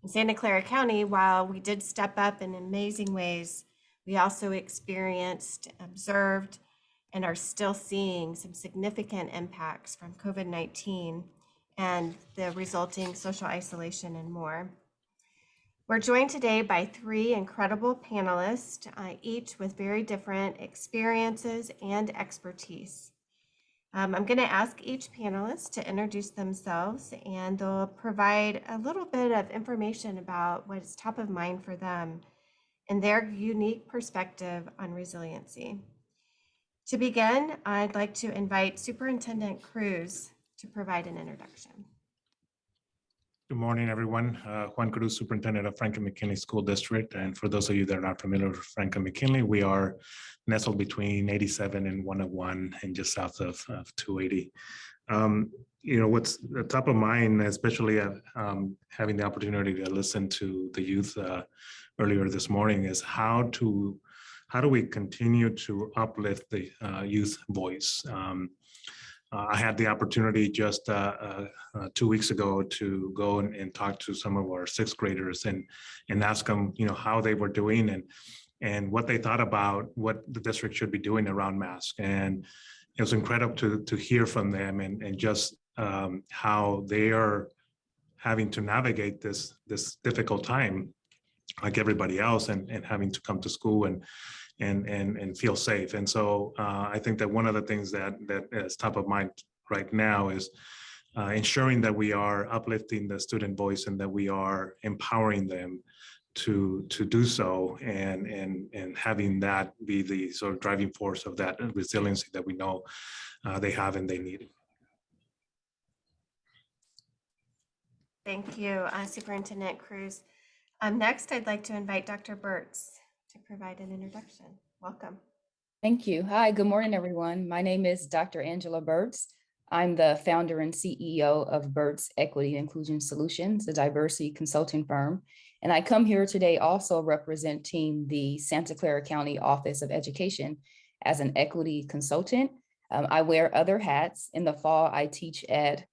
In Santa Clara County, while we did step up in amazing ways, we also experienced, observed, and are still seeing some significant impacts from COVID-19 and the resulting social isolation and more. We're joined today by three incredible panelists, each with very different experiences and expertise. I'm going to ask each panelist to introduce themselves, and they'll provide a little bit of information about what is top of mind for them and their unique perspective on resiliency. To begin, I'd like to invite Superintendent Cruz to provide an introduction. Good morning, everyone. Juan Cruz, Superintendent of Franklin McKinley School District. And for those of you that are not familiar with Franklin McKinley, we are nestled between 87 and 101 and just south of 280. What's top of mind, especially having the opportunity to listen to the youth earlier this morning, is how do we continue to uplift the youth voice? I had the opportunity just 2 weeks ago to go and talk to some of our sixth graders and ask them, how they were doing and what they thought about what the district should be doing around masks. And it was incredible to hear from them and just how they are having to navigate this difficult time like everybody else and having to come to school and feel safe. And so I think that one of the things that is top of mind right now is ensuring that we are uplifting the student voice and that we are empowering them to do so and having that be the sort of driving force of that resiliency that we know they have and they need. Thank you, Superintendent Cruz. Next, I'd like to invite Dr. Birts to provide an introduction. Welcome. Thank you. Hi, good morning, everyone. My name is Dr. Angela Bertz. I'm the founder and CEO of Bertz Equity Inclusion Solutions, a diversity consulting firm. And I come here today also representing the Santa Clara County Office of Education as an equity consultant. I wear other hats. In the fall, I teach at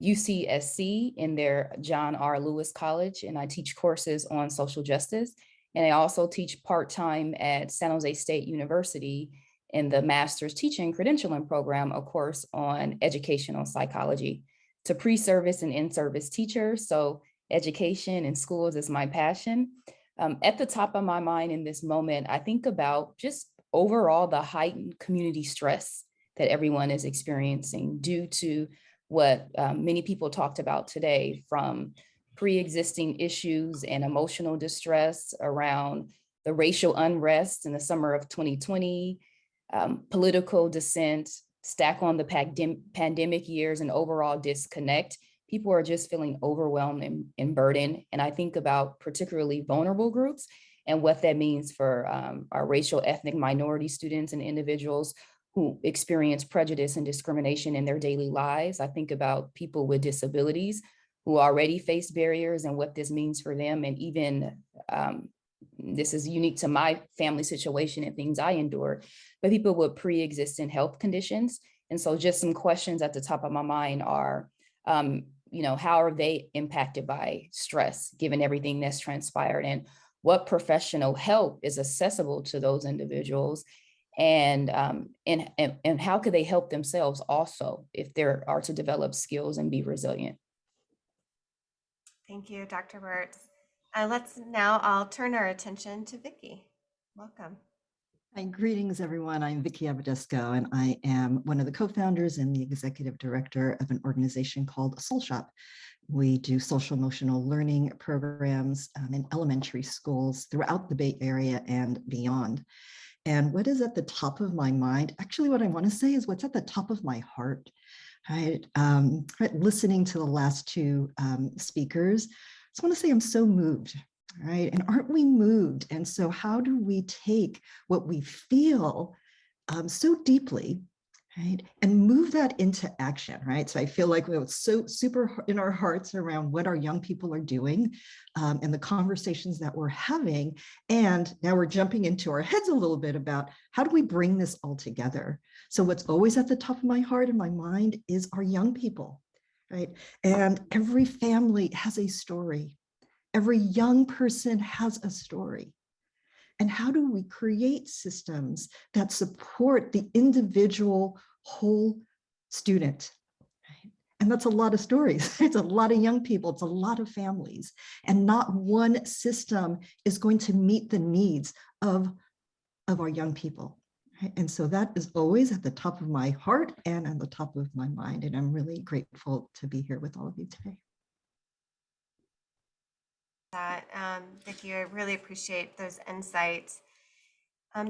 UCSC in their John R. Lewis College, and I teach courses on social justice. And I also teach part-time at San Jose State University in the Master's Teaching Credentialing Program, a course on educational psychology to pre-service and in-service teachers. So education and schools is my passion. At the top of my mind in this moment, I think about just overall the heightened community stress that everyone is experiencing due to what many people talked about today, from pre-existing issues and emotional distress around the racial unrest in the summer of 2020, political dissent, stack on the pandemic years and overall disconnect. People are just feeling overwhelmed and burdened. And I think about particularly vulnerable groups and what that means for our racial ethnic minority students and individuals who experience prejudice and discrimination in their daily lives. I think about people with disabilities who already face barriers and what this means for them. And even this is unique to my family situation and things I endured, but people with pre-existing health conditions. And so just some questions at the top of my mind are, how are they impacted by stress, given everything that's transpired, and what professional help is accessible to those individuals? And how could they help themselves also if they are to develop skills and be resilient? Thank you, Dr. Birts. I'll turn our attention to Vicki. Welcome. Hi, greetings, everyone. I'm Vicki Abadisco, and I am one of the co-founders and the executive director of an organization called Soul Shop. We do social emotional learning programs in elementary schools throughout the Bay Area and beyond. And what is at the top of my mind, actually what I want to say is what's at the top of my heart. Right, listening to the last two speakers, I just want to say I'm so moved, right? And aren't we moved? And so how do we take what we feel so deeply, right, and move that into action, right? So I feel like we're so super in our hearts around what our young people are doing and the conversations that we're having. And now we're jumping into our heads a little bit about how do we bring this all together? So what's always at the top of my heart and my mind is our young people, right? And every family has a story. Every young person has a story. And how do we create systems that support the individual whole student? And that's a lot of stories. It's a lot of young people. It's a lot of families. And not one system is going to meet the needs of our young people. And so that is always at the top of my heart and at the top of my mind. And I'm really grateful to be here with all of you today. Vicki, I really appreciate those insights.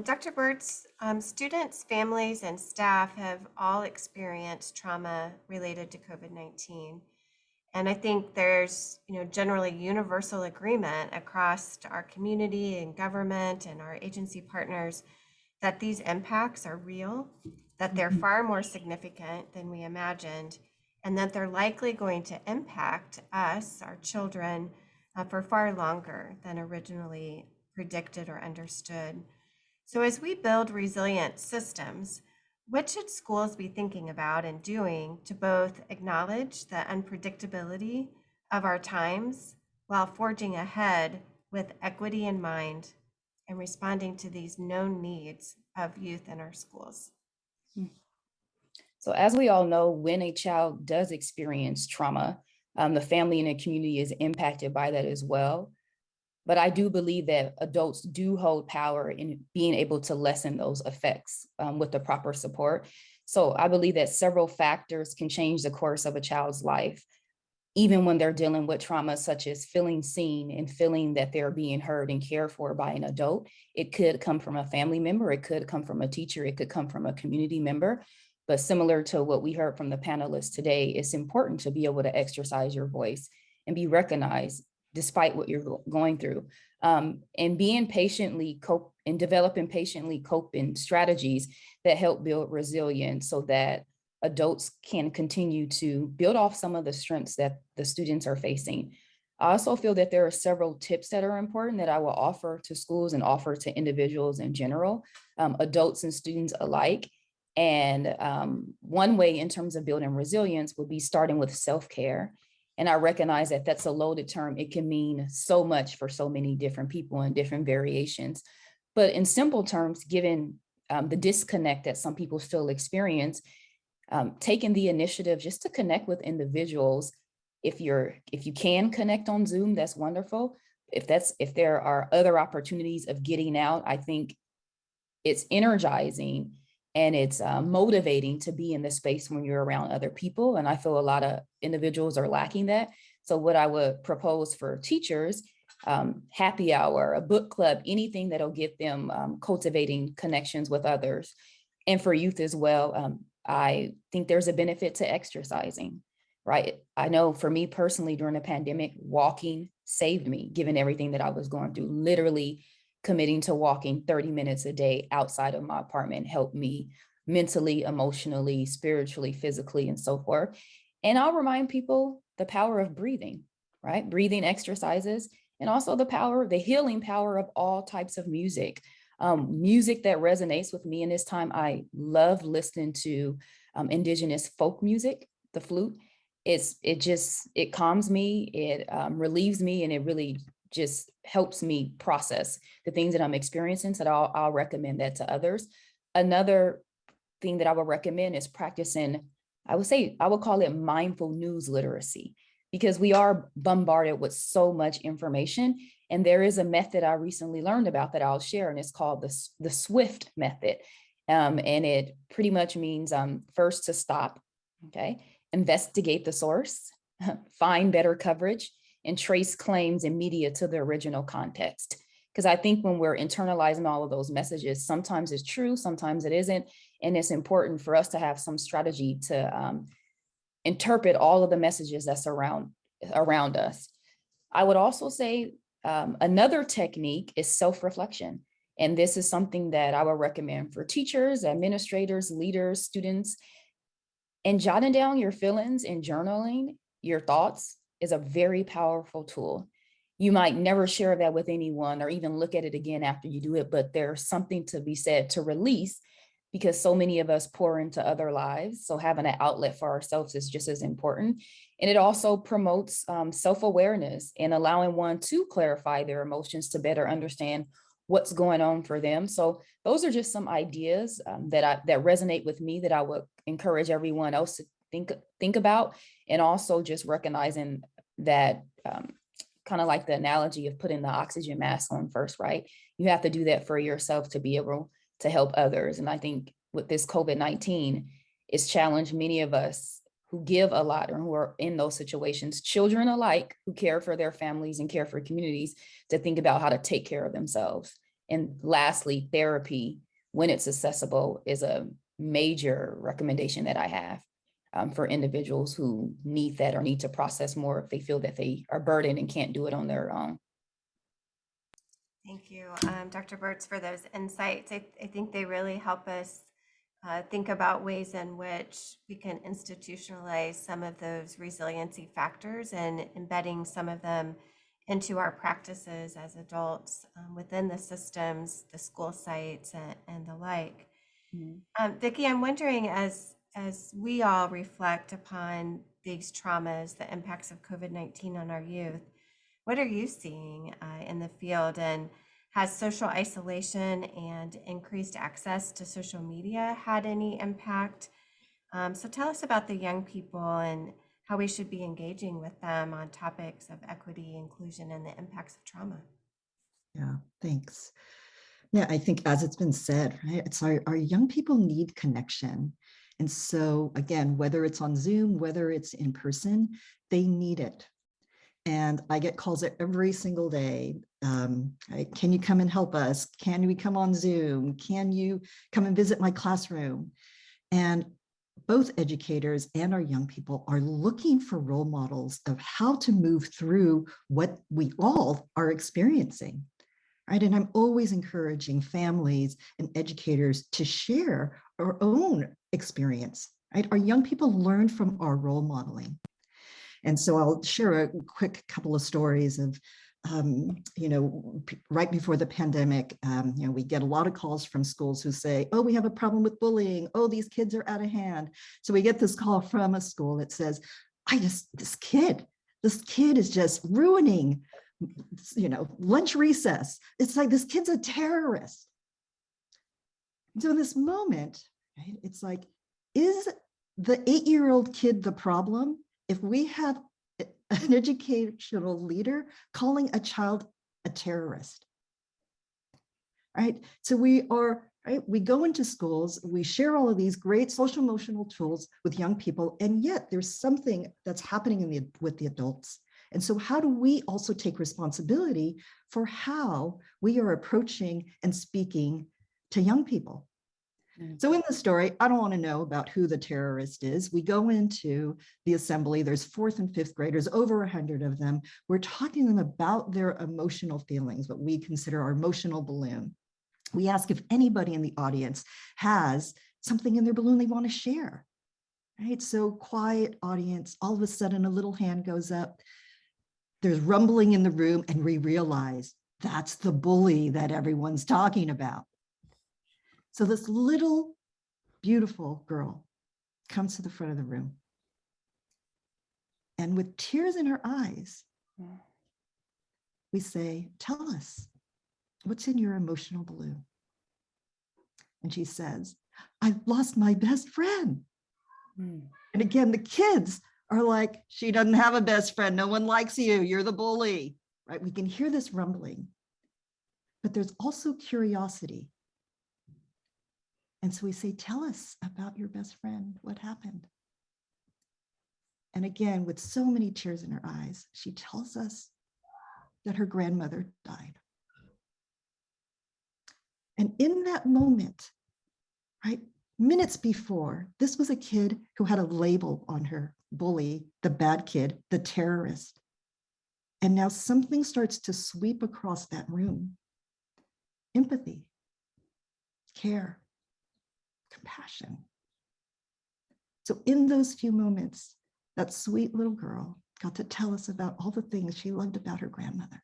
Dr. Birts, students, families, and staff have all experienced trauma related to COVID-19. And I think there's, generally universal agreement across our community and government and our agency partners that these impacts are real, that they're far more significant than we imagined, and that they're likely going to impact us, our children, for far longer than originally predicted or understood. So as we build resilient systems, what should schools be thinking about and doing to both acknowledge the unpredictability of our times while forging ahead with equity in mind and responding to these known needs of youth in our schools? So as we all know, when a child does experience trauma, the family and the community is impacted by that as well. But I do believe that adults do hold power in being able to lessen those effects with the proper support. So I believe that several factors can change the course of a child's life, even when they're dealing with trauma, such as feeling seen and feeling that they're being heard and cared for by an adult. It could come from a family member, it could come from a teacher, it could come from a community member. But similar to what we heard from the panelists today, it's important to be able to exercise your voice and be recognized despite what you're going through, and being patiently and developing patiently coping strategies that help build resilience so that adults can continue to build off some of the strengths that the students are facing. I also feel that there are several tips that are important that I will offer to schools and offer to individuals in general, adults and students alike. And one way in terms of building resilience would be starting with self-care. And I recognize that that's a loaded term. It can mean so much for so many different people and different variations. But in simple terms, given the disconnect that some people still experience, taking the initiative just to connect with individuals. If you can connect on Zoom, that's wonderful. If there are other opportunities of getting out, I think it's energizing and it's motivating to be in the space when you're around other people. And I feel a lot of individuals are lacking that. So what I would propose for teachers, happy hour, a book club, anything that'll get them cultivating connections with others. And for youth as well, I think there's a benefit to exercising, right? I know for me personally, during the pandemic, walking saved me, given everything that I was going through. Literally committing to walking 30 minutes a day outside of my apartment helped me mentally, emotionally, spiritually, physically, and so forth. And I'll remind people the power of breathing, right? Breathing exercises, and also the healing power of all types of music. Music that resonates with me in this time. I love listening to indigenous folk music, the flute. It calms me, it relieves me, and it really just helps me process the things that I'm experiencing. So I'll recommend that to others. Another thing that I would recommend is practicing, I would call it mindful news literacy, because we are bombarded with so much information. And there is a method I recently learned about that I'll share, and it's called the SWIFT method. And it pretty much means first to stop, okay, investigate the source, find better coverage, and trace claims and media to the original context. Because I think when we're internalizing all of those messages, sometimes it's true, sometimes it isn't. And it's important for us to have some strategy to interpret all of the messages that's around us. I would also say another technique is self-reflection. And this is something that I would recommend for teachers, administrators, leaders, students. And jotting down your feelings and journaling your thoughts is a very powerful tool. You might never share that with anyone or even look at it again after you do it, but there's something to be said to release because so many of us pour into other lives. So having an outlet for ourselves is just as important. And it also promotes self-awareness and allowing one to clarify their emotions to better understand what's going on for them. So those are just some ideas that resonate with me that I would encourage everyone else to think about. And also just recognizing that kind of like the analogy of putting the oxygen mask on first, right? You have to do that for yourself to be able to help others. And I think with this COVID-19, it's challenged many of us who give a lot or who are in those situations, children alike who care for their families and care for communities, to think about how to take care of themselves. And lastly, therapy, when it's accessible, is a major recommendation that I have for individuals who need that or need to process more if they feel that they are burdened and can't do it on their own. Thank you, Dr. Birts, for those insights. I think they really help us think about ways in which we can institutionalize some of those resiliency factors and embedding some of them into our practices as adults within the systems, the school sites, and the like. Mm-hmm. Vicki, I'm wondering, as we all reflect upon these traumas, the impacts of COVID-19 on our youth, what are you seeing in the field, and has social isolation and increased access to social media had any impact? So tell us about the young people and how we should be engaging with them on topics of equity, inclusion, and the impacts of trauma. Yeah, thanks. Yeah, I think as it's been said, right, it's our young people need connection. And so again, whether it's on Zoom, whether it's in person, they need it. And I get calls every single day. Can you come and help us? Can we come on Zoom? Can you come and visit my classroom? And both educators and our young people are looking for role models of how to move through what we all are experiencing. Right? And I'm always encouraging families and educators to share our own experience. Right? Our young people learn from our role modeling. And so I'll share a quick couple of stories of, right before the pandemic, we get a lot of calls from schools who say, oh, we have a problem with bullying. Oh, these kids are out of hand. So we get this call from a school that says, this kid is just ruining, lunch recess. It's like, this kid's a terrorist. So in this moment, right, it's like, is the 8-year-old kid the problem if we have an educational leader calling a child a terrorist? Right? So we go into schools, we share all of these great social emotional tools with young people, and yet there's something that's happening with the adults. And so how do we also take responsibility for how we are approaching and speaking to young people? So in the story, I don't want to know about who the terrorist is. We go into the assembly, there's 4th and 5th graders, over 100 of them. We're talking to them about their emotional feelings, what we consider our emotional balloon. We ask if anybody in the audience has something in their balloon they want to share. Right? So quiet audience, all of a sudden a little hand goes up. There's rumbling in the room, and we realize that's the bully that everyone's talking about. So this little beautiful girl comes to the front of the room, and with tears in her eyes, we say, tell us, what's in your emotional balloon? And she says, I've lost my best friend. And again, the kids are like, she doesn't have a best friend. No one likes you. You're the bully, right? We can hear this rumbling, but there's also curiosity. And so we say, tell us about your best friend. What happened? And again, with so many tears in her eyes, she tells us that her grandmother died. And in that moment, right, minutes before, this was a kid who had a label on her: bully, the bad kid, the terrorist. And now something starts to sweep across that room. Empathy, care, compassion. So in those few moments, that sweet little girl got to tell us about all the things she loved about her grandmother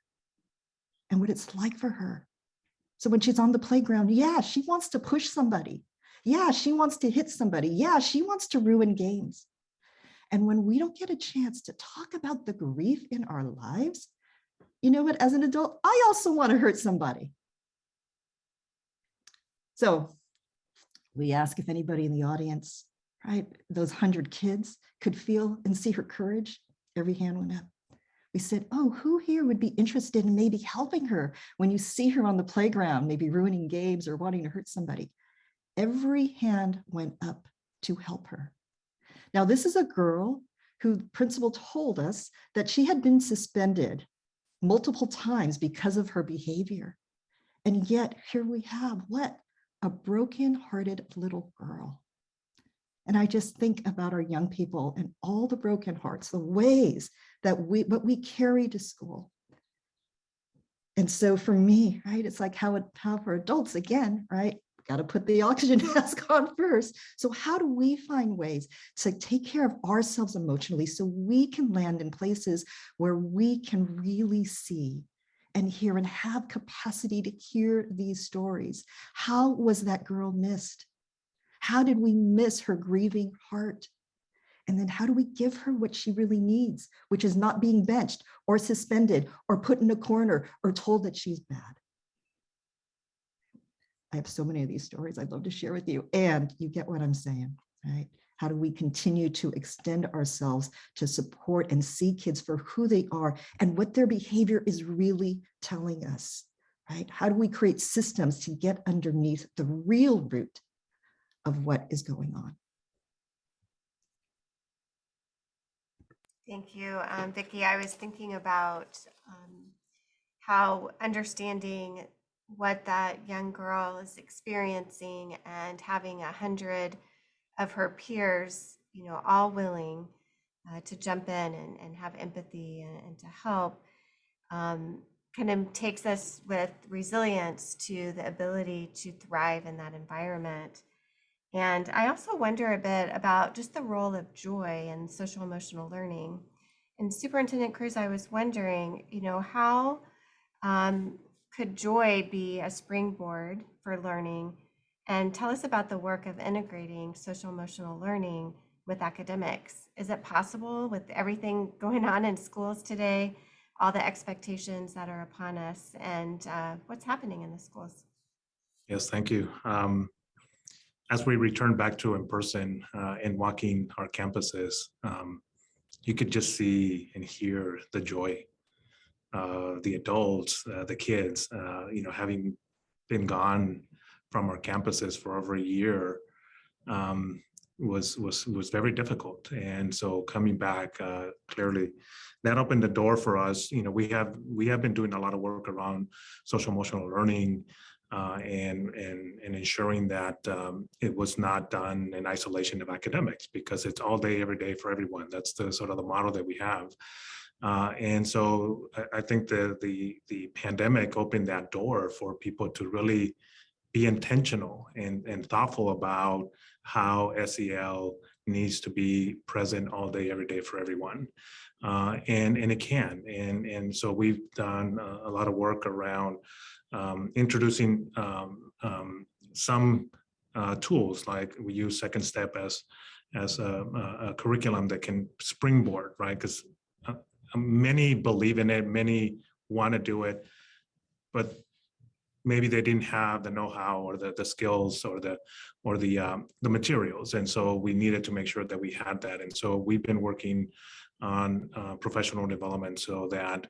and what it's like for her. So when she's on the playground, yeah, she wants to push somebody. Yeah, she wants to hit somebody. Yeah, she wants to ruin games. And when we don't get a chance to talk about the grief in our lives, you know what, as an adult, I also want to hurt somebody. So we ask if anybody in the audience, right, those 100 kids could feel and see her courage. Every hand went up. We said, oh, who here would be interested in maybe helping her when you see her on the playground, maybe ruining games or wanting to hurt somebody? Every hand went up to help her. Now, this is a girl who the principal told us that she had been suspended multiple times because of her behavior. And yet here we have what? A broken-hearted little girl. And I just think about our young people and all the broken hearts, the ways that what we carry to school. And so for me, right, it's like how for adults, again, right, got to put the oxygen mask on first. So how do we find ways to take care of ourselves emotionally so we can land in places where we can really see and hear and have capacity to hear these stories? How was that girl missed? How did we miss her grieving heart? And then how do we give her what she really needs, which is not being benched or suspended or put in a corner or told that she's bad? I have so many of these stories I'd love to share with you, and you get what I'm saying, right? How do we continue to extend ourselves to support and see kids for who they are and what their behavior is really telling us, right? How do we create systems to get underneath the real root of what is going on? Thank you, Vicki. I was thinking about how understanding what that young girl is experiencing and having 100 of her peers, you know, all willing to jump in and have empathy and to help, kind of takes us with resilience to the ability to thrive in that environment. And I also wonder a bit about just the role of joy in social emotional learning. And Superintendent Cruz, I was wondering, you know, how could joy be a springboard for learning? And tell us about the work of integrating social emotional learning with academics. Is it possible with everything going on in schools today, all the expectations that are upon us, and what's happening in the schools? Yes, thank you. As we return back to in person and walking our campuses, you could just see and hear the joy. The adults, the kids, you know, having been gone from our campuses for over a year, was very difficult. And so coming back, clearly, that opened the door for us. You know, we have been doing a lot of work around social emotional learning. And ensuring that it was not done in isolation of academics, because it's all day, every day for everyone. That's the sort of the model that we have. And so I think the pandemic opened that door for people to really be intentional and thoughtful about how SEL needs to be present all day, every day for everyone. And it can. And so we've done a lot of work around introducing some tools, like we use Second Step as a curriculum that can springboard, right? Because many believe in it, many want to do it, but maybe they didn't have the know-how or the skills or the materials, and so we needed to make sure that we had that. And so we've been working on professional development so that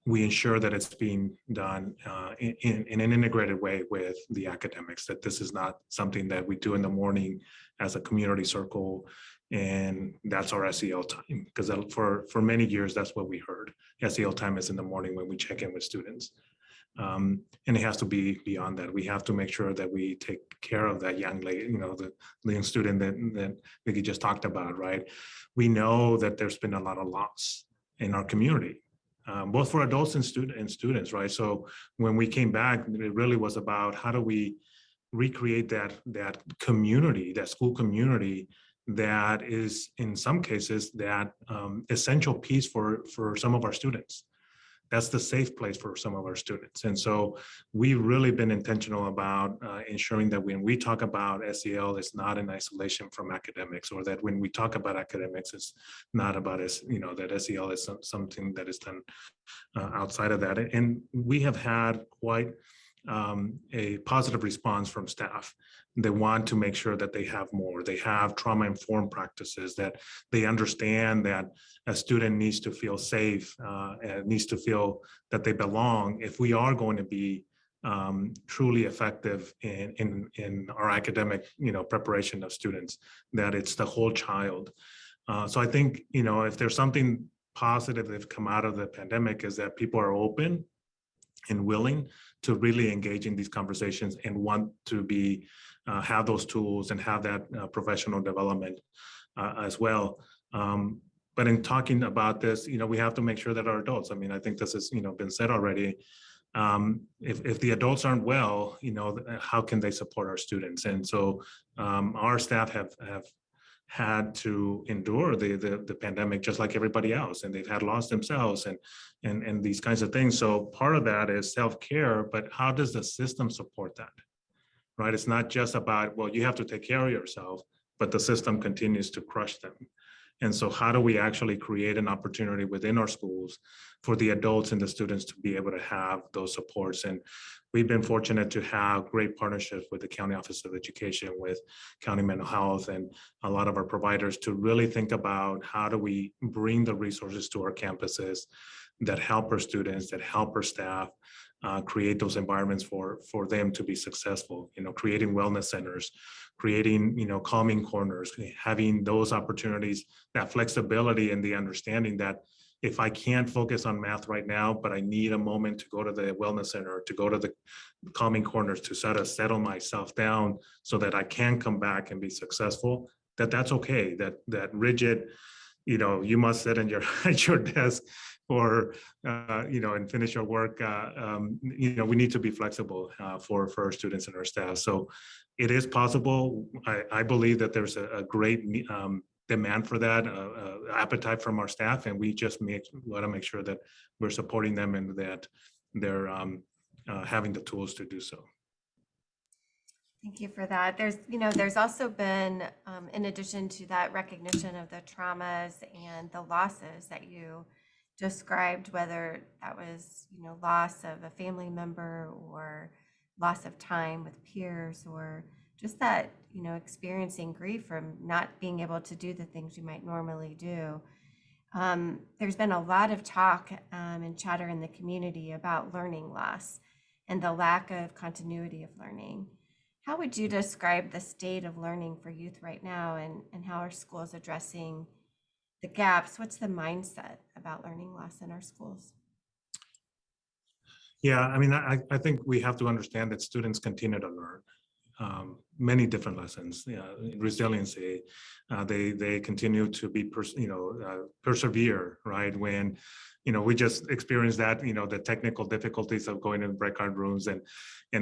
we ensure that it's being done in an integrated way with the academics, that this is not something that we do in the morning as a community circle and that's our SEL time. Because for many years, that's what we heard. SEL time is in the morning when we check in with students. And it has to be beyond that. We have to make sure that we take care of that young lady, you know, the young student that Vicki just talked about, right? We know that there's been a lot of loss in our community. Both for adults and students, right? So when we came back, it really was about how do we recreate that community, that school community that is in some cases that essential piece for some of our students. that's the safe place for some of our students. And so we've really been intentional about ensuring that when we talk about SEL, it's not in isolation from academics, or that when we talk about academics, it's not about, that SEL is something that is done outside of that. And we have had quite a positive response from staff. They want to make sure that they have more. They have trauma-informed practices, that they understand that a student needs to feel safe, and needs to feel that they belong. If we are going to be truly effective in our academic, preparation of students, that it's the whole child. So I think, if there's something positive that's come out of the pandemic, is that people are open and willing to really engage in these conversations and want to be have those tools and have that professional development as well. But in talking about this, we have to make sure that our adults, I think this has been said already. If the adults aren't well, how can they support our students? And so our staff have had to endure the pandemic just like everybody else, and they've had lost themselves and these kinds of things. So part of that is self-care, but how does the system support that, right? It's not just about, well, you have to take care of yourself, but the system continues to crush them. And so how do we actually create an opportunity within our schools for the adults and the students to be able to have those supports? And we've been fortunate to have great partnerships with the County Office of Education, with County Mental Health, and a lot of our providers to really think about how do we bring the resources to our campuses that help our students, that help our staff, create those environments for them to be successful, creating wellness centers, creating, calming corners, having those opportunities, that flexibility and the understanding that if I can't focus on math right now, but I need a moment to go to the wellness center, to go to the calming corners, to sort of settle myself down so that I can come back and be successful, that's okay. That rigid, you must sit at your desk or, and finish your work. We need to be flexible for our students and our staff. So it is possible. I believe that there's a great demand for that, appetite from our staff, and we just want to make sure that we're supporting them and that they're having the tools to do so. Thank you for that. There's also been, in addition to that recognition of the traumas and the losses that you described, whether that was, loss of a family member or loss of time with peers, or just that, experiencing grief from not being able to do the things you might normally do. There's been a lot of talk and chatter in the community about learning loss and the lack of continuity of learning. How would you describe the state of learning for youth right now, and how are schools addressing the gaps? What's the mindset about learning loss in our schools? Yeah, I think we have to understand that students continue to learn many different lessons, resiliency. They continue to be, persevere, right? When, we just experienced that, the technical difficulties of going in breakout rooms and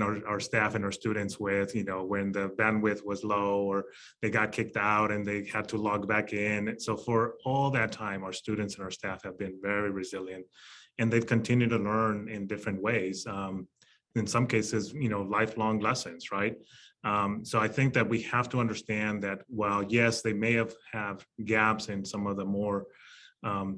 our staff and our students with, when the bandwidth was low or they got kicked out and they had to log back in. So for all that time, our students and our staff have been very resilient, and they've continued to learn in different ways. In some cases, lifelong lessons, right? So I think that we have to understand that while, yes, they may have gaps in some of the more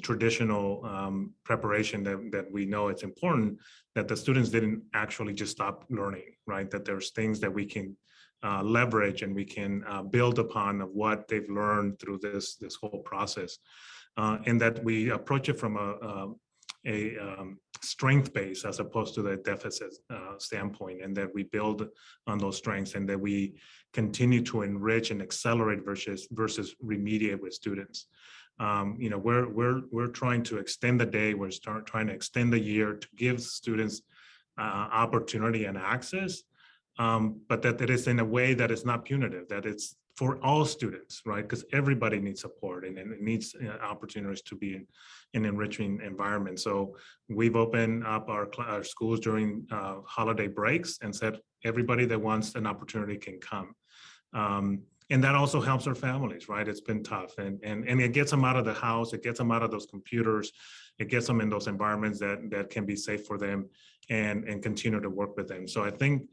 traditional preparation that we know it's important, that the students didn't actually just stop learning, right? That there's things that we can leverage and we can build upon of what they've learned through this whole process. And that we approach it from a strength base as opposed to the deficit standpoint, and that we build on those strengths, and that we continue to enrich and accelerate versus remediate with students. We're trying to extend the day. We're trying to extend the year to give students opportunity and access, but that it is in a way that is not punitive, that it's for all students, right? Because everybody needs support and it needs opportunities to be in an enriching environment. So we've opened up our schools during holiday breaks and said everybody that wants an opportunity can come. And that also helps our families, right? It's been tough, and it gets them out of the house, it gets them out of those computers, it gets them in those environments that can be safe for them, and continue to work with them. So I think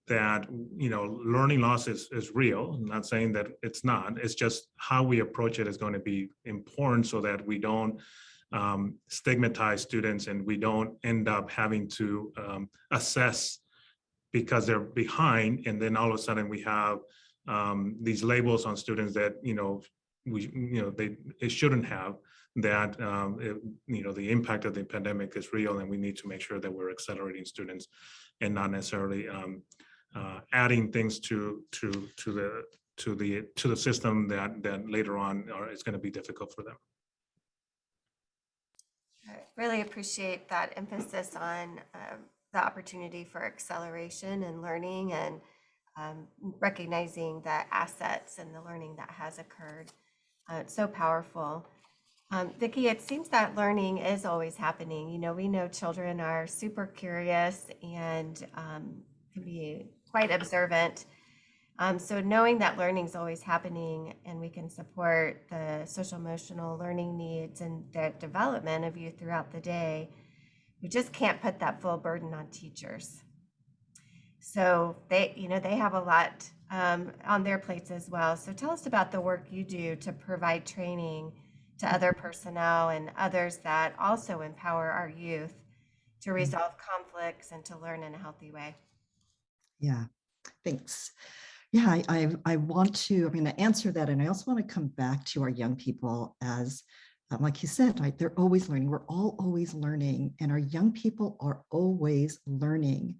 that, you know, learning loss is real. I'm not saying that it's not. It's just how we approach it is going to be important, so that we don't stigmatize students and we don't end up having to assess because they're behind, and then all of a sudden we have these labels on students that, you know, it shouldn't have. That you know, the impact of the pandemic is real, and we need to make sure that we're accelerating students and not necessarily adding things to the system that later on is going to be difficult for them. I really appreciate that emphasis on the opportunity for acceleration and learning, and recognizing the assets and the learning that has occurred. It's so powerful. Vicki, it seems that learning is always happening. You know, we know children are super curious and can be quite observant. So knowing that learning is always happening, and we can support the social emotional learning needs and the development of youth throughout the day, we just can't put that full burden on teachers. So they, you know, they have a lot on their plates as well. So tell us about the work you do to provide training to other personnel and others that also empower our youth to resolve conflicts and to learn in a healthy way. Yeah, thanks. Yeah, I want to, I'm going to answer that. And I also want to come back to our young people as, like you said, right, they're always learning. We're all always learning, and our young people are always learning.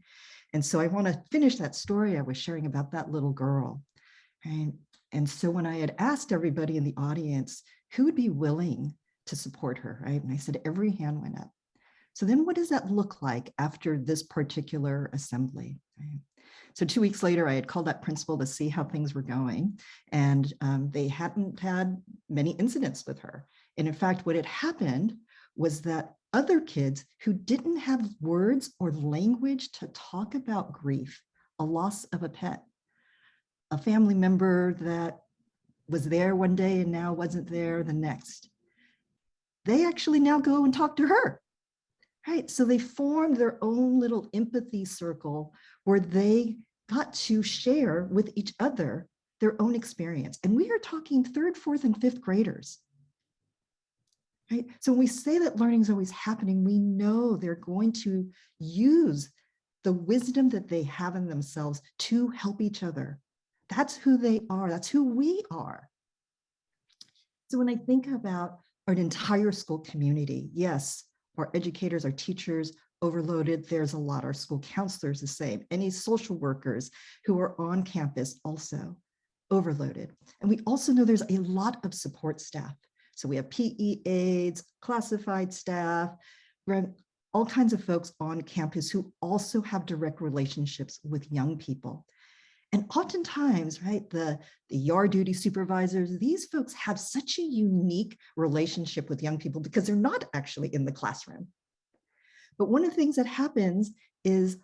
And so I want to finish that story I was sharing about that little girl. And so when I had asked everybody in the audience who would be willing to support her, right? And I said, every hand went up. So then what does that look like after this particular assembly? Right? So 2 weeks later, I had called that principal to see how things were going. And they hadn't had many incidents with her. And in fact, what had happened was that other kids who didn't have words or language to talk about grief, a loss of a pet, a family member that was there one day and now wasn't there the next, they actually now go and talk to her, right? So they formed their own little empathy circle where they got to share with each other their own experience. And we are talking 3rd, 4th, and 5th graders. Right? So when we say that learning is always happening, we know they're going to use the wisdom that they have in themselves to help each other. That's who they are. That's who we are. So when I think about an entire school community, yes, our educators, our teachers, overloaded. There's a lot. Our school counselors the same. Any social workers who are on campus also overloaded. And we also know there's a lot of support staff. So we have PE aides, classified staff, all kinds of folks on campus who also have direct relationships with young people. And oftentimes, right, the yard duty supervisors, these folks have such a unique relationship with young people because they're not actually in the classroom. But one of the things that happens is,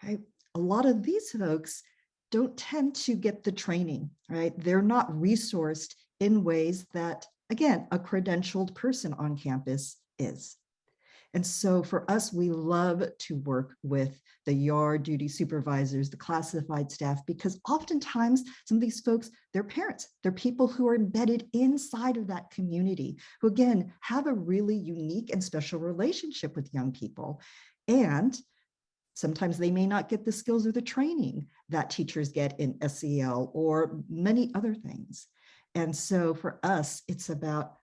right, a lot of these folks don't tend to get the training, right? They're not resourced in ways that, again, a credentialed person on campus is. And so for us, we love to work with the yard duty supervisors, the classified staff, because oftentimes some of these folks, they're parents, they're people who are embedded inside of that community, who again, have a really unique and special relationship with young people. And sometimes they may not get the skills or the training that teachers get in SEL or many other things. And so for us, it's about,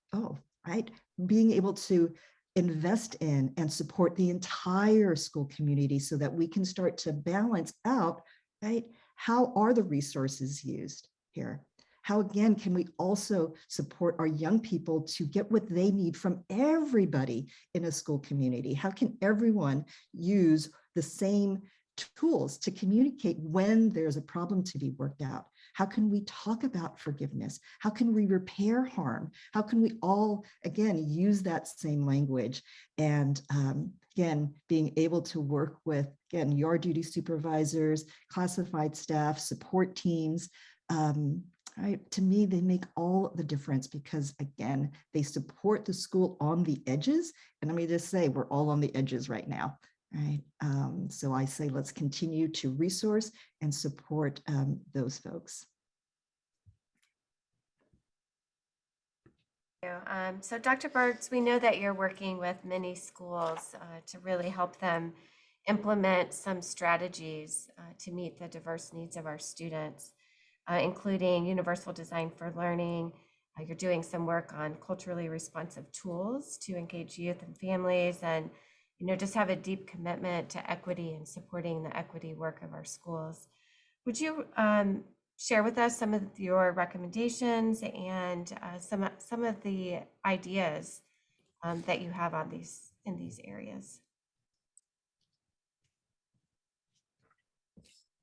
being able to invest in and support the entire school community so that we can start to balance out, right? How are the resources used here? How, again, can we also support our young people to get what they need from everybody in a school community? How can everyone use the same tools to communicate when there's a problem to be worked out? How can we talk about forgiveness? How can we repair harm? How can we all, again, use that same language? And again, being able to work with, again, yard duty supervisors, classified staff, support teams, Right. To me, they make all the difference because, again, they support the school on the edges. And let me just say, we're all on the edges right now. Right. So I say, let's continue to resource and support those folks. So Dr. Birts, we know that you're working with many schools to really help them implement some strategies to meet the diverse needs of our students, including universal design for learning. You're doing some work on culturally responsive tools to engage youth and families, and just have a deep commitment to equity and supporting the equity work of our schools. Would you share with us some of your recommendations and some of the ideas that you have on in these areas?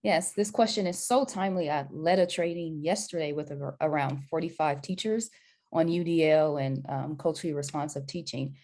Yes, this question is so timely. I led a training yesterday with around 45 teachers on UDL and culturally responsive teaching.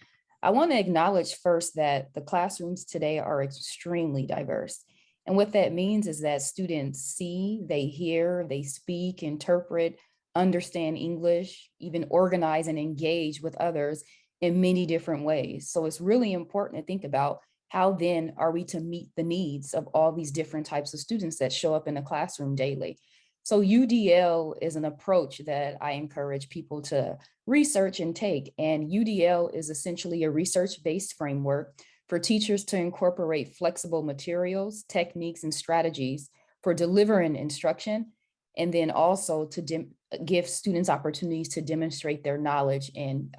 I want to acknowledge first that the classrooms today are extremely diverse. And what that means is that students see, they hear, they speak, interpret, understand English, even organize and engage with others in many different ways. So it's really important to think about how then are we to meet the needs of all these different types of students that show up in the classroom daily. So UDL is an approach that I encourage people to research and take. And UDL is essentially a research-based framework for teachers to incorporate flexible materials, techniques, and strategies for delivering instruction, and then also to give students opportunities to demonstrate their knowledge in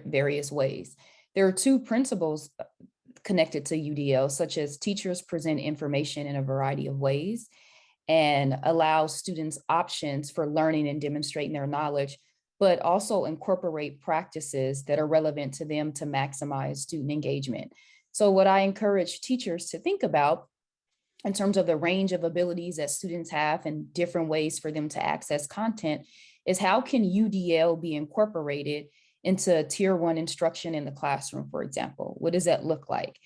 various ways. There are two principles connected to UDL, such as teachers present information in a variety of ways and allow students options for learning and demonstrating their knowledge, but also incorporate practices that are relevant to them to maximize student engagement. So what I encourage teachers to think about in terms of the range of abilities that students have and different ways for them to access content is how can UDL be incorporated into tier 1 instruction in the classroom, for example? What does that look like?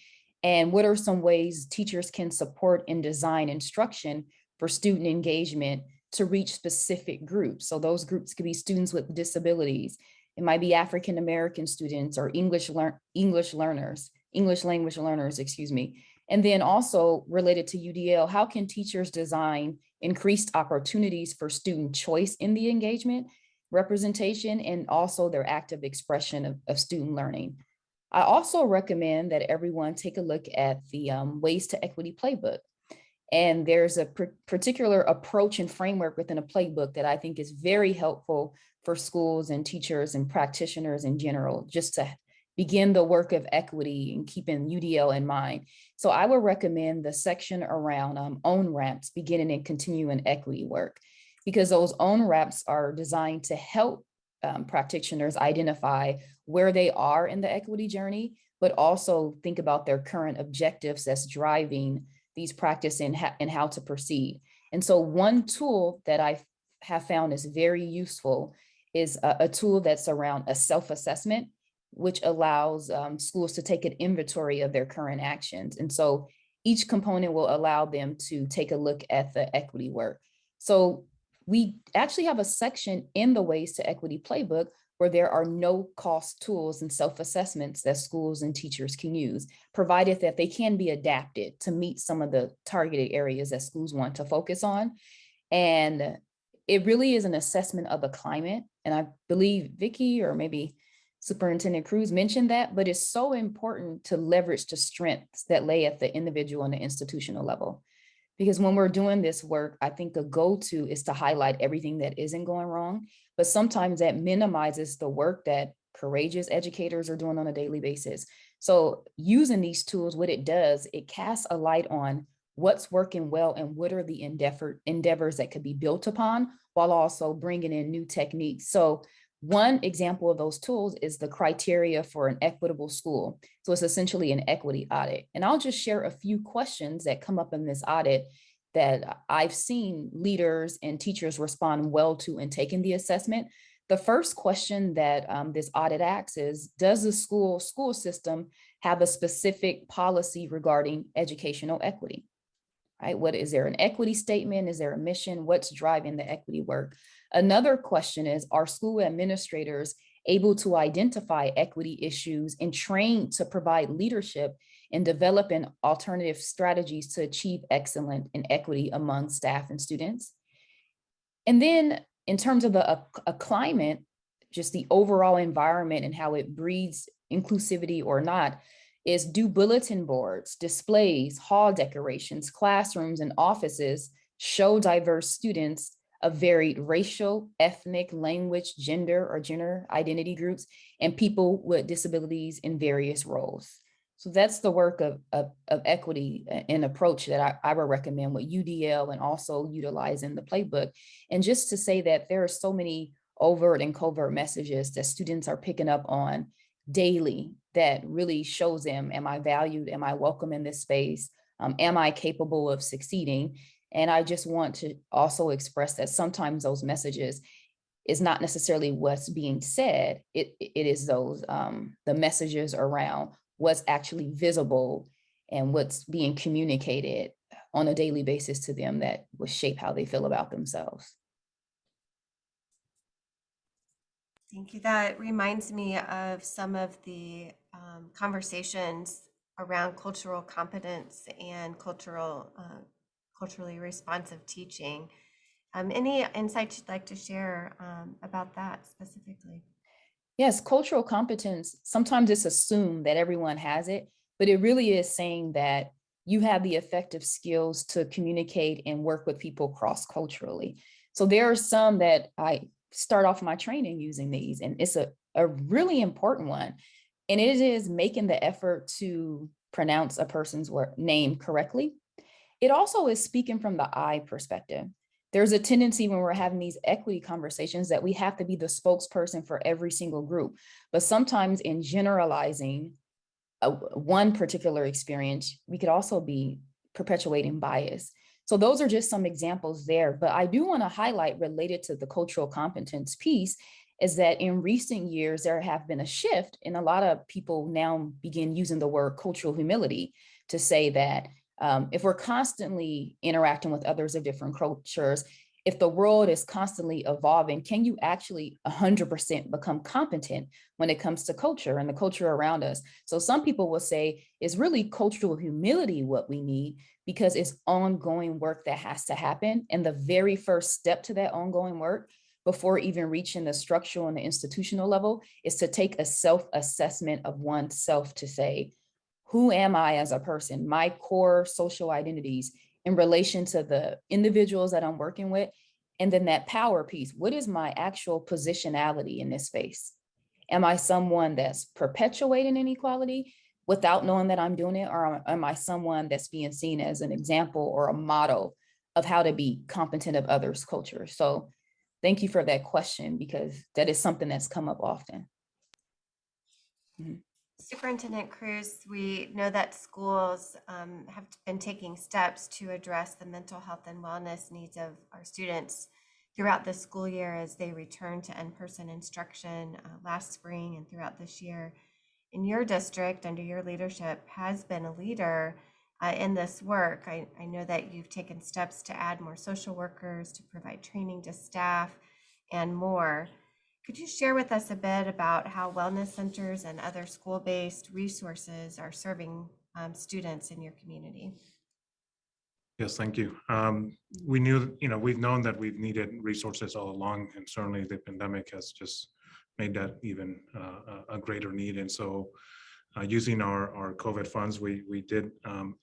And what are some ways teachers can support and design instruction for student engagement to reach specific groups? So those groups could be students with disabilities. It might be African-American students or English language learners, excuse me. And then also related to UDL, how can teachers design increased opportunities for student choice in the engagement, representation, and also their active expression of student learning? I also recommend that everyone take a look at the Ways to Equity playbook. And there's a particular approach and framework within a playbook that I think is very helpful for schools and teachers and practitioners in general, just to begin the work of equity and keeping UDL in mind. So I would recommend the section around on-ramps, beginning and continuing equity work, because those on-ramps are designed to help practitioners identify where they are in the equity journey, but also think about their current objectives that's driving these practice and how to proceed. And so one tool that I have found is very useful is a tool that's around a self-assessment, which allows schools to take an inventory of their current actions. And so each component will allow them to take a look at the equity work. So we actually have a section in the Ways to Equity playbook where there are no cost tools and self-assessments that schools and teachers can use, provided that they can be adapted to meet some of the targeted areas that schools want to focus on. And it really is an assessment of the climate. And I believe Vicki or maybe Superintendent Cruz mentioned that, but it's so important to leverage the strengths that lay at the individual and the institutional level. Because when we're doing this work, I think the go-to is to highlight everything that isn't going wrong, but sometimes that minimizes the work that courageous educators are doing on a daily basis. So using these tools, what it does, it casts a light on what's working well and what are the endeavors that could be built upon, while also bringing in new techniques. So one example of those tools is the criteria for an equitable school. So it's essentially an equity audit. And I'll just share a few questions that come up in this audit that I've seen leaders and teachers respond well to in taking the assessment. The first question that this audit asks is, does the school system have a specific policy regarding educational equity? right? What is there an equity statement? Is there a mission? What's driving the equity work? Another question is, are school administrators able to identify equity issues and trained to provide leadership in developing alternative strategies to achieve excellence and equity among staff and students? And then in terms of a climate, just the overall environment and how it breeds inclusivity or not, is do bulletin boards, displays, hall decorations, classrooms, and offices show diverse students of varied racial, ethnic, language, gender, or gender identity groups, and people with disabilities in various roles? So that's the work of equity and approach that I would recommend with UDL and also utilizing the playbook. And just to say that there are so many overt and covert messages that students are picking up on daily that really shows them, am I valued? Am I welcome in this space? Am I capable of succeeding? And I just want to also express that sometimes those messages is not necessarily what's being said. It is those, the messages around what's actually visible and what's being communicated on a daily basis to them that will shape how they feel about themselves. Thank you. That reminds me of some of the conversations around cultural competence and culturally responsive teaching. Any insights you'd like to share about that specifically? Yes, cultural competence, sometimes it's assumed that everyone has it, but it really is saying that you have the effective skills to communicate and work with people cross-culturally. So there are some that I start off my training using these, and it's a really important one. And it is making the effort to pronounce a person's name correctly. It also is speaking from the I perspective. There's a tendency when we're having these equity conversations that we have to be the spokesperson for every single group. But sometimes in generalizing one particular experience, we could also be perpetuating bias. So those are just some examples there. But I do want to highlight, related to the cultural competence piece, is that in recent years, there have been a shift, and a lot of people now begin using the word cultural humility to say that if we're constantly interacting with others of different cultures, if the world is constantly evolving, can you actually 100% become competent when it comes to culture and the culture around us? So some people will say it's really cultural humility what we need, because it's ongoing work that has to happen. And the very first step to that ongoing work, before even reaching the structural and the institutional level, is to take a self-assessment of oneself to say, who am I as a person? My core social identities in relation to the individuals that I'm working with. And then that power piece, what is my actual positionality in this space? Am I someone that's perpetuating inequality without knowing that I'm doing it? Or am I someone that's being seen as an example or a model of how to be competent of others' cultures? So thank you for that question, because that is something that's come up often. Mm-hmm. Superintendent Cruz, we know that schools have been taking steps to address the mental health and wellness needs of our students throughout the school year as they return to in-person instruction last spring and throughout this year. In your district, under your leadership, has been a leader in this work. I know that you've taken steps to add more social workers, to provide training to staff, and more. Could you share with us a bit about how wellness centers and other school-based resources are serving students in your community? Yes, thank you. We knew, we've known that we've needed resources all along, and certainly the pandemic has just made that even a greater need. And so using our COVID funds, we did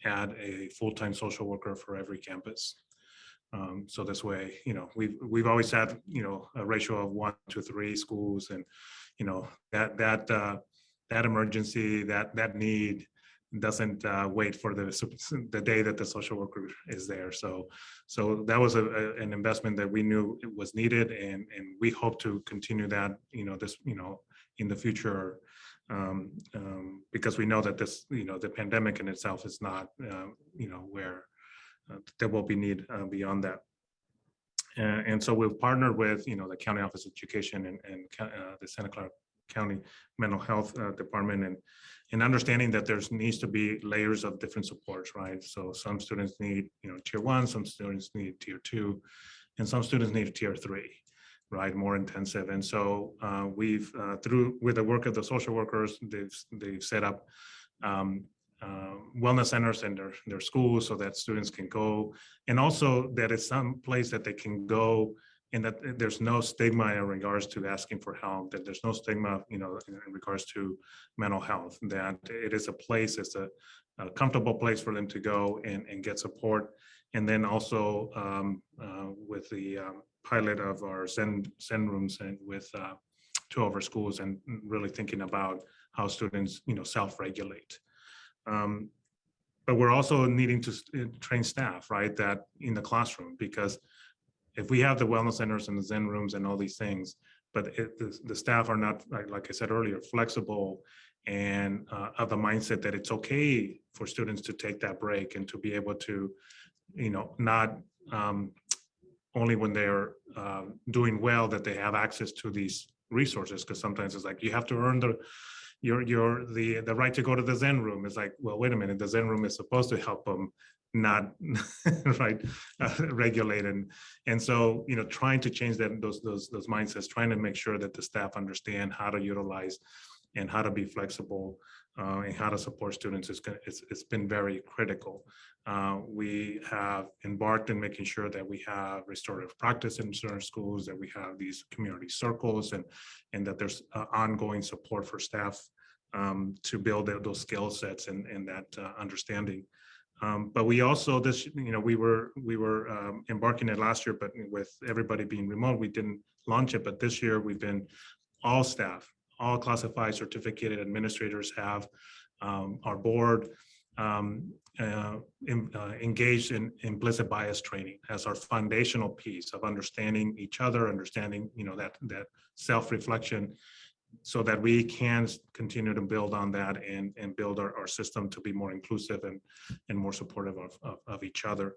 add a full-time social worker for every campus. So this way, we've always had, a ratio of 1 to 3 schools, and, that emergency, that need doesn't wait for the day that the social worker is there. So that was an investment that we knew it was needed, and we hope to continue that, in the future, because we know that this, the pandemic in itself is not, where there will be need beyond that. And so we've partnered with, the County Office of Education and the Santa Clara County Mental Health Department, and understanding that there's needs to be layers of different supports, right? So some students need, tier 1, some students need tier 2, and some students need tier 3, right? More intensive. And so we've with the work of the social workers, they've set up wellness centers in their schools so that students can go, and also that it's some place that they can go, and that there's no stigma in regards to asking for help, that there's no stigma, in regards to mental health, that it is a place, it's a comfortable place for them to go and get support. And then also with the pilot of our Zen rooms and with 2 of our schools, and really thinking about how students, self-regulate. But we're also needing to train staff, right, that in the classroom, because if we have the wellness centers and the Zen rooms and all these things, but the staff are not, like I said earlier, flexible and of the mindset that it's okay for students to take that break and to be able to, not only when they're doing well that they have access to these resources, because sometimes it's like you have to earn the right to go to the Zen room. It's like, well, wait a minute, the Zen room is supposed to help them not right regulate, and so trying to change those mindsets, trying to make sure that the staff understand how to utilize and how to be flexible and how to support students it's been very critical. We have embarked in making sure that we have restorative practice in certain schools, that we have these community circles, and that there's ongoing support for staff to build those skill sets and that understanding. But we also we were embarking it last year, but with everybody being remote, we didn't launch it. But this year we've been all staff, all classified certificated administrators have our board engaged in implicit bias training as our foundational piece of understanding each other, understanding that self-reflection, so that we can continue to build on that and build our system to be more inclusive and more supportive of each other.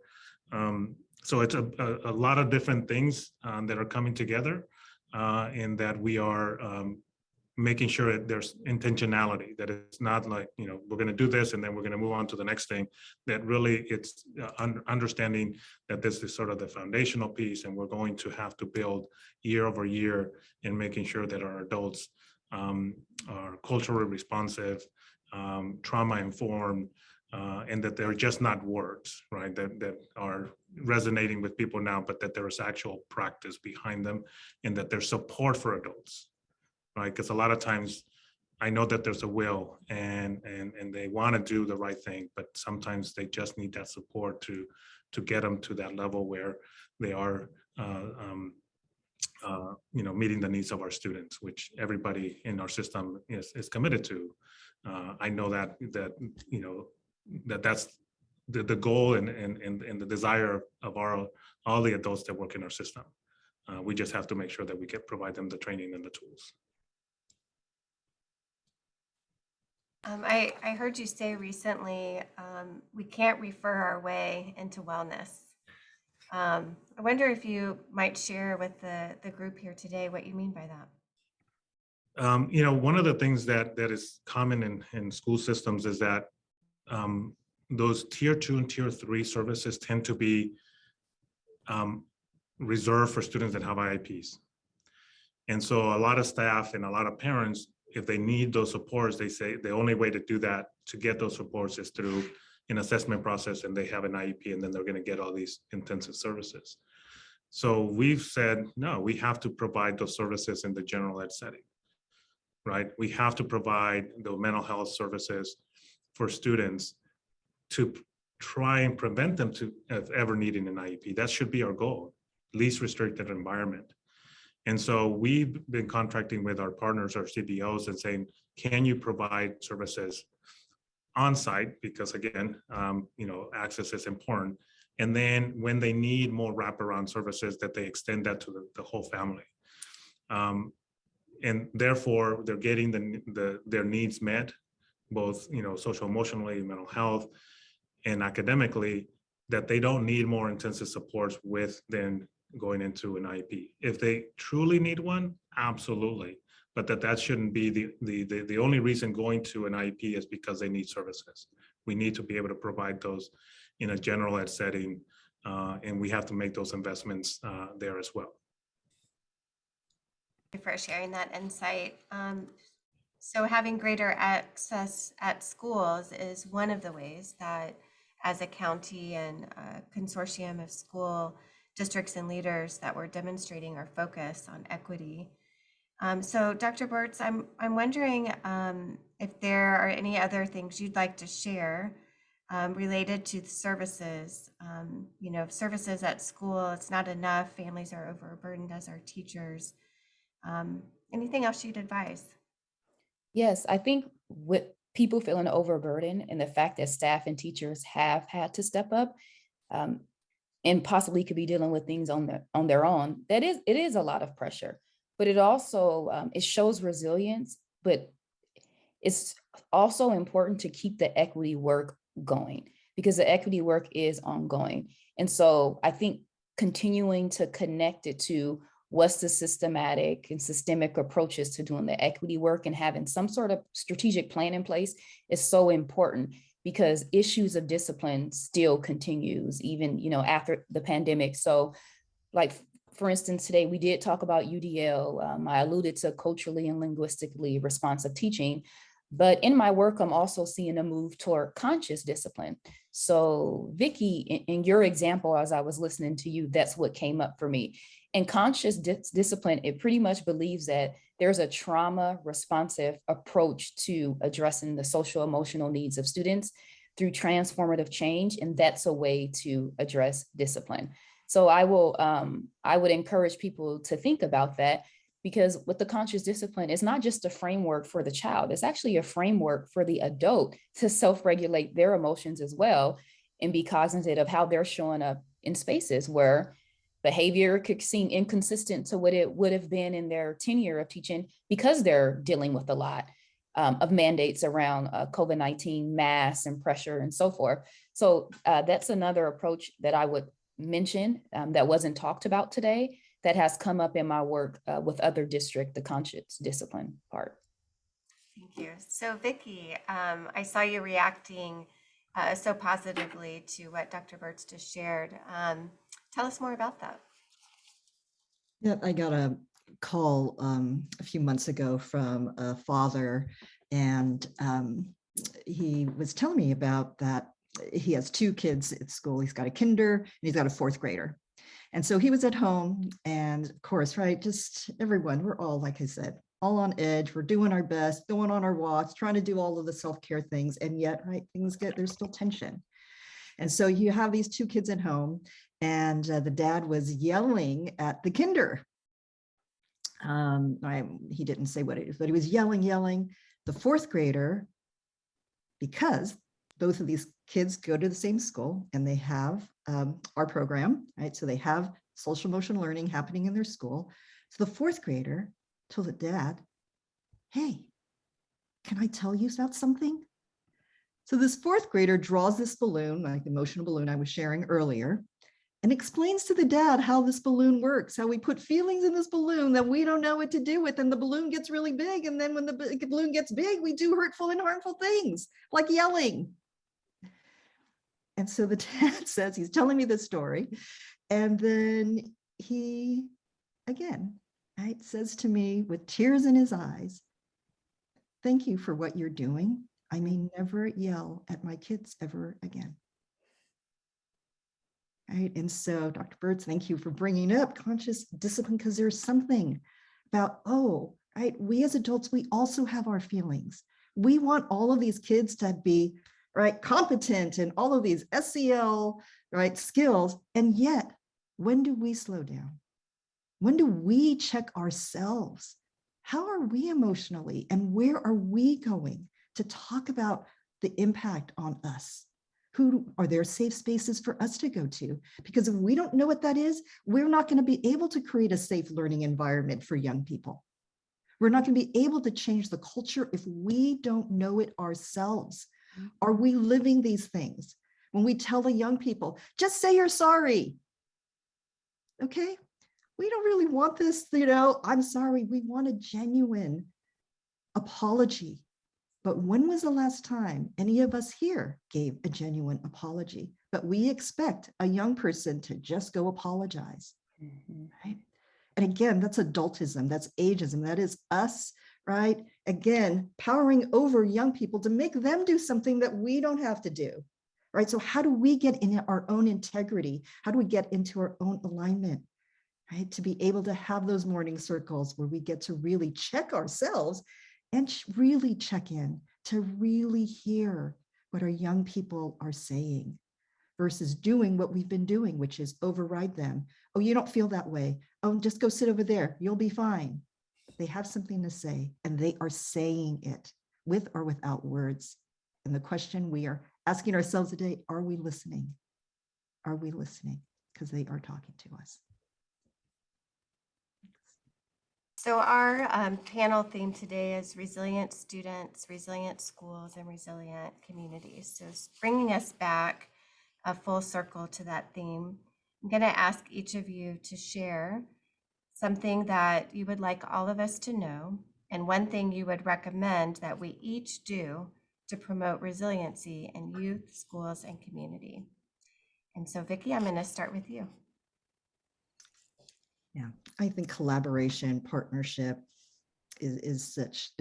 So it's a lot of different things that are coming together, and that we are making sure that there's intentionality, that it's not like, we're going to do this and then we're going to move on to the next thing, that really it's understanding that this is sort of the foundational piece, and we're going to have to build year over year in making sure that our adults are culturally responsive, trauma informed, and that they're just not words, right, that are resonating with people now, but that there is actual practice behind them, and that there's support for adults. Right, because a lot of times I know that there's a will and they want to do the right thing, but sometimes they just need that support to get them to that level where they are, meeting the needs of our students, which everybody in our system is committed to. I know that's the goal and the desire of all the adults that work in our system. We just have to make sure that we provide them the training and the tools. I heard you say recently, we can't refer our way into wellness. I wonder if you might share with the group here today what you mean by that. One of the things that is common in school systems is that those tier 2 and tier 3 services tend to be reserved for students that have IEPs. And so a lot of staff and a lot of parents, if they need those supports, they say the only way to do that, to get those supports, is through an assessment process, and they have an IEP, and then they're going to get all these intensive services. So we've said, no, we have to provide those services in the general ed setting, right? We have to provide the mental health services for students to try and prevent them of ever needing an IEP. That should be our goal, least restricted environment. And so we've been contracting with our partners, our CBOs, and saying, can you provide services on site? Because again, access is important. And then when they need more wraparound services, that they extend that to the whole family. And therefore, they're getting their needs met, both social, emotionally, mental health, and academically, that they don't need more intensive supports with then going into an IEP. If they truly need one, absolutely. but that shouldn't be the only reason going to an IEP is because they need services. We need to be able to provide those in a general ed setting, and we have to make those investments there as well. Thank you for sharing that insight. So having greater access at schools is one of the ways that as a county and a consortium of school districts and leaders that we're demonstrating our focus on equity. So Dr. Birts, I'm wondering if there are any other things you'd like to share related to the services. You know, services at school, it's not enough. Families are overburdened as our teachers. Anything else you'd advise? Yes, I think with people feeling overburdened and the fact that staff and teachers have had to step up and possibly could be dealing with things on their own, it is a lot of pressure. But it also it shows resilience, but it's also important to keep the equity work going because the equity work is ongoing. And so I think continuing to connect it to what's the systematic and systemic approaches to doing the equity work and having some sort of strategic plan in place is so important because issues of discipline still continues even, you know, after the pandemic. So like, for instance, today we did talk about UDL. I alluded to culturally and linguistically responsive teaching, but in my work, I'm also seeing a move toward conscious discipline. So Vicki, in your example, as I was listening to you, that's what came up for me. And conscious discipline, it pretty much believes that there's a trauma responsive approach to addressing the social emotional needs of students through transformative change. And that's a way to address discipline. So I would encourage people to think about that because with the conscious discipline, it's not just a framework for the child, it's actually a framework for the adult to self-regulate their emotions as well and be cognizant of how they're showing up in spaces where behavior could seem inconsistent to what it would have been in their tenure of teaching because they're dealing with a lot of mandates around COVID-19, masks and pressure and so forth. So that's another approach that I would mention that wasn't talked about today that has come up in my work with other district, the conscious discipline part. Thank you. So Vicki, I saw you reacting so positively to what Dr. Birts just shared. Tell us more about that. Yeah, I got a call a few months ago from a father, and he was telling me about that. He has two kids at school. He's got a kinder and he's got a fourth grader. And so he was at home and of course, right, just everyone, we're all, like I said, all on edge. We're doing our best, going on our walks, trying to do all of the self-care things. And yet, right, there's still tension. And so you have these two kids at home and the dad was yelling at the kinder. He didn't say what it is, but he was yelling. The fourth grader, because both of these kids go to the same school and they have our program, right? So they have social emotional learning happening in their school. So the fourth grader told the dad, hey, can I tell you about something? So this fourth grader draws this balloon, like the emotional balloon I was sharing earlier, and explains to the dad how this balloon works, how we put feelings in this balloon that we don't know what to do with, and the balloon gets really big. And then when the balloon gets big, we do hurtful and harmful things like yelling. And so the dad says, he's telling me this story. And then he, again, right, says to me with tears in his eyes, thank you for what you're doing. I may never yell at my kids ever again. Right. And so Dr. Birts, thank you for bringing up conscious discipline, because there's something about, right, we as adults, we also have our feelings. We want all of these kids to be, right, competent and all of these SEL, right, skills. And yet, when do we slow down? When do we check ourselves? How are we emotionally and where are we going to talk about the impact on us? Who are there safe spaces for us to go to? Because if we don't know what that is, we're not going to be able to create a safe learning environment for young people. We're not going to be able to change the culture if we don't know it ourselves. Are we living these things? When we tell the young people, just say you're sorry. Okay, we don't really want this, I'm sorry, we want a genuine apology. But when was the last time any of us here gave a genuine apology? But we expect a young person to just go apologize, right? And again, that's adultism, that's ageism, that is us, right? Again, powering over young people to make them do something that we don't have to do, right? So how do we get in our own integrity? How do we get into our own alignment, right? To be able to have those morning circles where we get to really check ourselves and really check in, to really hear what our young people are saying versus doing what we've been doing, which is override them. Oh, you don't feel that way. Oh, just go sit over there. You'll be fine. They have something to say, and they are saying it with or without words. And the question we are asking ourselves today, are we listening? Are we listening? Because they are talking to us. So our panel theme today is resilient students, resilient schools, and resilient communities. So it's bringing us back a full circle to that theme. I'm going to ask each of you to share something that you would like all of us to know, and one thing you would recommend that we each do to promote resiliency in youth, schools, and community. And so, Vicki, I'm going to start with you. Yeah, I think collaboration, partnership is such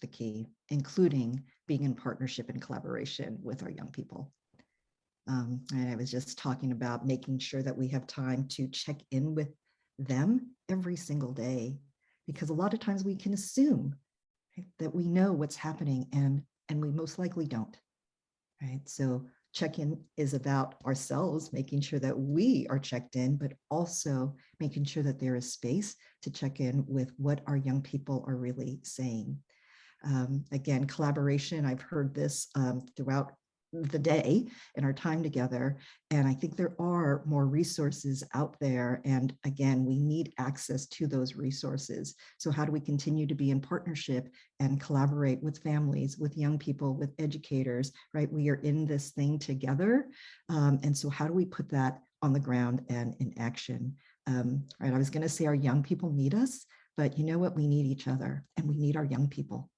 the key, including being in partnership and collaboration with our young people. And I was just talking about making sure that we have time to check in with them every single day, because a lot of times we can assume, right, that we know what's happening, and we most likely don't. Right. So check-in is about ourselves, making sure that we are checked in, but also making sure that there is space to check in with what our young people are really saying. Again, collaboration, I've heard this throughout the day in our time together, and I think there are more resources out there, and again, we need access to those resources. So how do we continue to be in partnership and collaborate with families, with young people, with educators, right? We are in this thing together, and so how do we put that on the ground and in action? Right, I was going to say our young people need us, but you know what? We need each other, and we need our young people,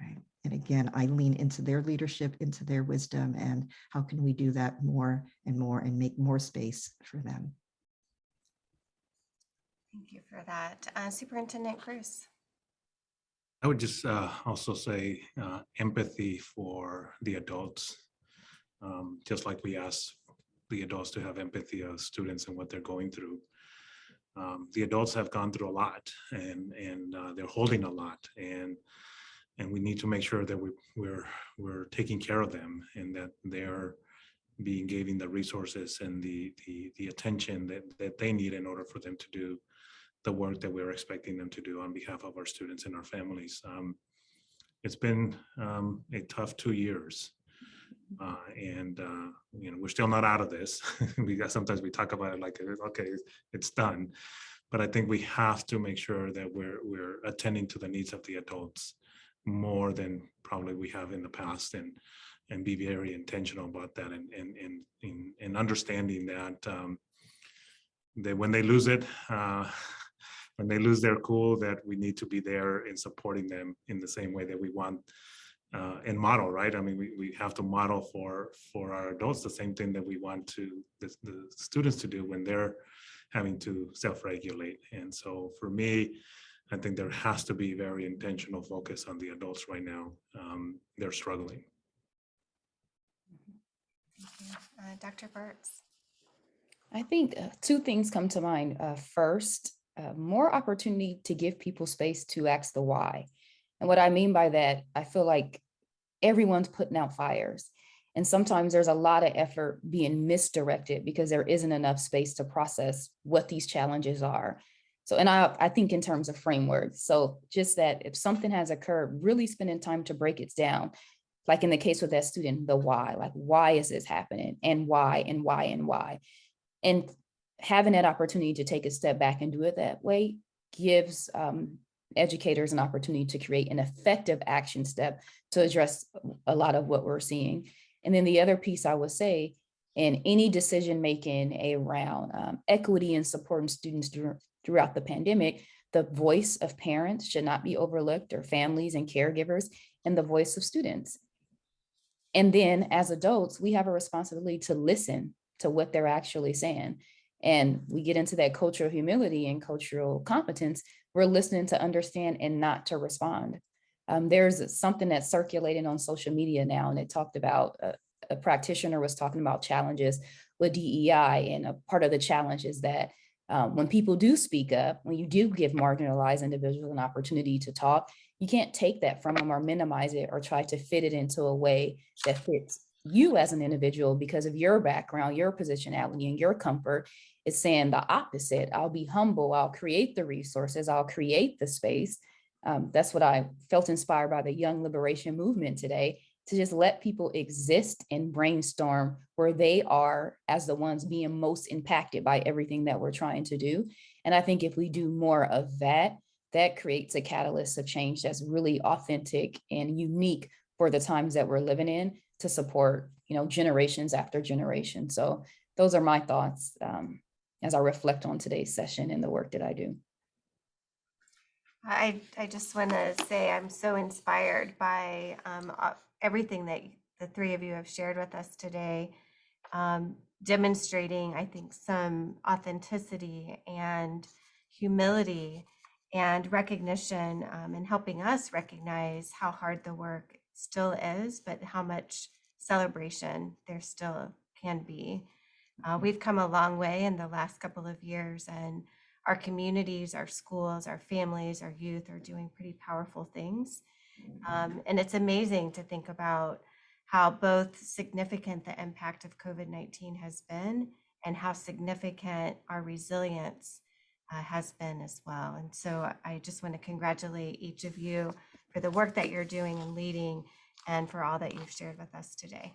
right? And again, I lean into their leadership, into their wisdom, and how can we do that more and more and make more space for them? Thank you for that. Superintendent Cruz. I would just also say empathy for the adults, just like we ask the adults to have empathy of students and what they're going through. The adults have gone through a lot, and they're holding a lot, and we need to make sure that we're taking care of them, and that they're being given the resources and the attention that they need in order for them to do the work that we're expecting them to do on behalf of our students and our families. It's been a tough 2 years, and we're still not out of this. Sometimes we talk about it like, okay, it's done, but I think we have to make sure that we're attending to the needs of the adults more than probably we have in the past, and be very intentional about that, and understanding that that when they lose it, when they lose their cool, that we need to be there in supporting them in the same way that we want and model, right? I mean, we have to model for our adults the same thing that we want to the students to do when they're having to self-regulate. And so for me, I think there has to be very intentional focus on the adults right now. They're struggling. Thank you. Dr. Birts. I think two things come to mind. First, more opportunity to give people space to ask the why. And what I mean by that, I feel like everyone's putting out fires. And sometimes there's a lot of effort being misdirected because there isn't enough space to process what these challenges are. So, and I think in terms of frameworks. So just that if something has occurred, really spending time to break it down, like in the case with that student, the why, like, why is this happening, and why, and why, and why? And having that opportunity to take a step back and do it that way gives educators an opportunity to create an effective action step to address a lot of what we're seeing. And then the other piece I would say, in any decision making around equity and supporting students throughout the pandemic, the voice of parents should not be overlooked, or families and caregivers, and the voice of students. And then as adults, we have a responsibility to listen to what they're actually saying. And we get into that cultural humility and cultural competence. We're listening to understand and not to respond. There's something that's circulating on social media now, and it talked about a practitioner was talking about challenges with DEI. And a part of the challenge is that when people do speak up, when you do give marginalized individuals an opportunity to talk, you can't take that from them or minimize it or try to fit it into a way that fits you as an individual because of your background, your positionality, and your comfort. It's saying the opposite. I'll be humble. I'll create the resources. I'll create the space. That's what I felt inspired by the Young Liberation Movement today, to just let people exist and brainstorm where they are as the ones being most impacted by everything that we're trying to do. And I think if we do more of that, that creates a catalyst of change that's really authentic and unique for the times that we're living in, to support, generations after generation. So those are my thoughts as I reflect on today's session and the work that I do. I just want to say I'm so inspired by everything that the three of you have shared with us today, demonstrating, I think, some authenticity and humility and recognition, and helping us recognize how hard the work still is, but how much celebration there still can be. We've come a long way in the last couple of years, and our communities, our schools, our families, our youth are doing pretty powerful things. And it's amazing to think about how both significant the impact of COVID-19 has been and how significant our resilience has been as well. And so I just want to congratulate each of you for the work that you're doing and leading, and for all that you've shared with us today.